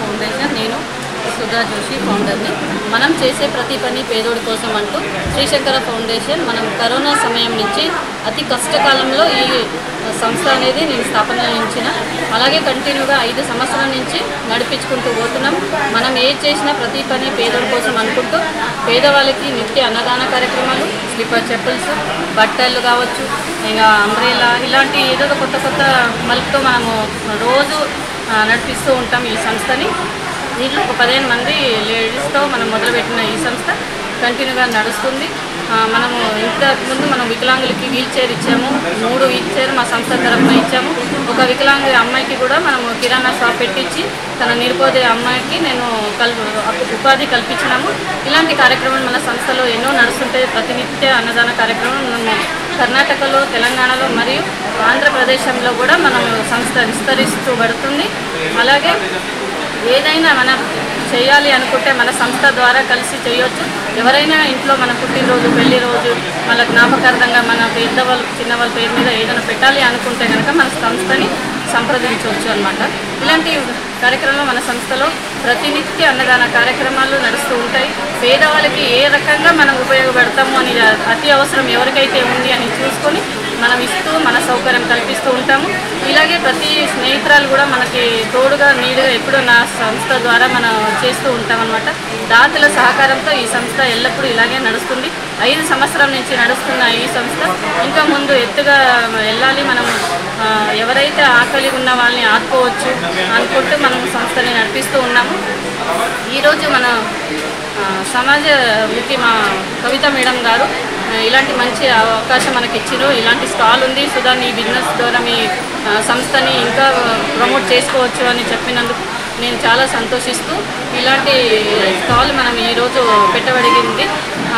Foundation. నేను సుధా జోషి ఫౌండర్ని. మనం చేసే ప్రతి పని పేదోడి కోసం అంటూ శ్రీశంకర ఫౌండేషన్ మనం కరోనా సమయం నుంచి అతి కష్టకాలంలో ఈ సంస్థ అనేది నేను స్థాపించిన. అలాగే కంటిన్యూగా 5 సంవత్సరాల నుంచి నడిపించుకుంటూ పోతున్నాం. మనం ఏది చేసినా ప్రతి పని పేదోడి కోసం అనుకుంటూ పేదవాళ్ళకి నిత్య అన్నదాన కార్యక్రమాలు, స్లీపర్ చెప్పుల్స్, బట్టలు కావచ్చు, ఇంకా అంబ్రెలా ఇలాంటి ఏదో కొత్త కొత్త మలుపుతో మనము రోజు నడిపిస్తూ ఉంటాం ఈ సంస్థని. దీంట్లో ఒక 15 మంది లేడీస్తో మనం మొదలుపెట్టిన ఈ సంస్థ కంటిన్యూగా నడుస్తుంది. మనము ఇంతకుముందు మనం వికలాంగులకి వీల్ చైర్ ఇచ్చాము, 3 వీల్ చైర్ మా సంస్థ తరఫున ఇచ్చాము. ఒక వికలాంగ అమ్మాయికి కూడా మనము కిరాణా షాప్ పెట్టించి తన నిరుపేద అమ్మాయికి నేను ఉపాధి కల్పించినాము. ఇలాంటి కార్యక్రమాలు మన సంస్థలో ఎన్నో నడుస్తుంటాయి. ప్రతినిత్య అన్నదాన కార్యక్రమం మనము కర్ణాటకలో, తెలంగాణలో మరియు ఆంధ్రప్రదేశ్లో కూడా మనం సంస్థ విస్తరిస్తూ పడుతుంది. అలాగే ఏదైనా మనం చేయాలి అనుకుంటే మన సంస్థ ద్వారా కలిసి చేయొచ్చు. ఎవరైనా ఇంట్లో మన పుట్టినరోజు, పెళ్లి రోజు, మన జ్ఞాపకార్థంగా మన పెద్దవాళ్ళు చిన్నవాళ్ళ పేరు మీద ఏదైనా పెట్టాలి అనుకుంటే కనుక మన సంస్థని సంప్రదించవచ్చు అన్నమాట. ఇలాంటి కార్యక్రమాలు మన సంస్థలో ప్రతినిత్య అన్నదాన కార్యక్రమాలు నడుస్తూ ఉంటాయి. పేదవాళ్ళకి ఏ రకంగా మనం ఉపయోగపడతాము అని అతి అవసరం ఎవరికైతే ఉంది అని చూసుకొని మనం ఇస్తూ మన సౌకర్యం కల్పిస్తూ ఉంటాము. ఇలాగే ప్రతి స్నేహితురాలు కూడా మనకి తోడుగా నీడుగా ఎప్పుడూ నా సంస్థ ద్వారా మనం చేస్తూ ఉంటామన్నమాట. దాతల సహకారంతో ఈ సంస్థ ఎల్లప్పుడూ ఇలాగే నడుస్తుంది. 5 సంవత్సరాల నుంచి నడుస్తున్న ఈ సంస్థ ఇంకా ముందు ఎత్తుగా వెళ్ళాలి. మనం ఎవరైతే ఆకలి ఉన్న వాళ్ళని ఆదుకోవచ్చు అనుకుంటూ మనం సంస్థని నడిపిస్తూ ఉన్నాము. ఈరోజు మన సమాజముఖి మా కవిత మేడం గారు ఇలాంటి మంచి అవకాశం మనకి ఇచ్చిరు. ఇలాంటి స్టాల్ ఉంది, సుధా నీ బిజినెస్ ద్వారా మీ సంస్థని ఇంకా ప్రమోట్ చేసుకోవచ్చు అని చెప్పినందుకు నేను చాలా సంతోషిస్తూ ఇలాంటి స్టాల్ మనం ఈరోజు పెట్టబడింది.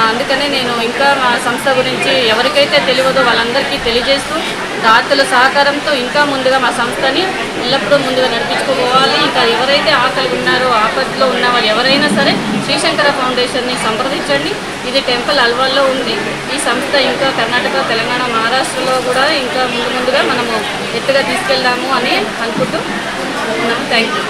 అందుకనే నేను ఇంకా మా సంస్థ గురించి ఎవరికైతే తెలియదో వాళ్ళందరికీ తెలియజేస్తూ దాతల సహకారంతో ఇంకా ముందుగా మా సంస్థని ఎల్లప్పుడూ ముందుగా నడిపించుకోవాలి. ఇంకా ఎవరైతే ఆకలి ఉన్నారో, ఆపదలో ఉన్నవారు ఎవరైనా సరే శ్రీశంకర ఫౌండేషన్ని సంప్రదించండి. ఇది టెంపుల్ అల్వాల్లో ఉంది. ఈ సంస్థ ఇంకా కర్ణాటక, తెలంగాణ, మహారాష్ట్రలో కూడా ఇంకా ముందుగా మనము ఎత్తుగా తీసుకెళ్దాము అని అనుకుంటూ ఉన్నాము. Thank you.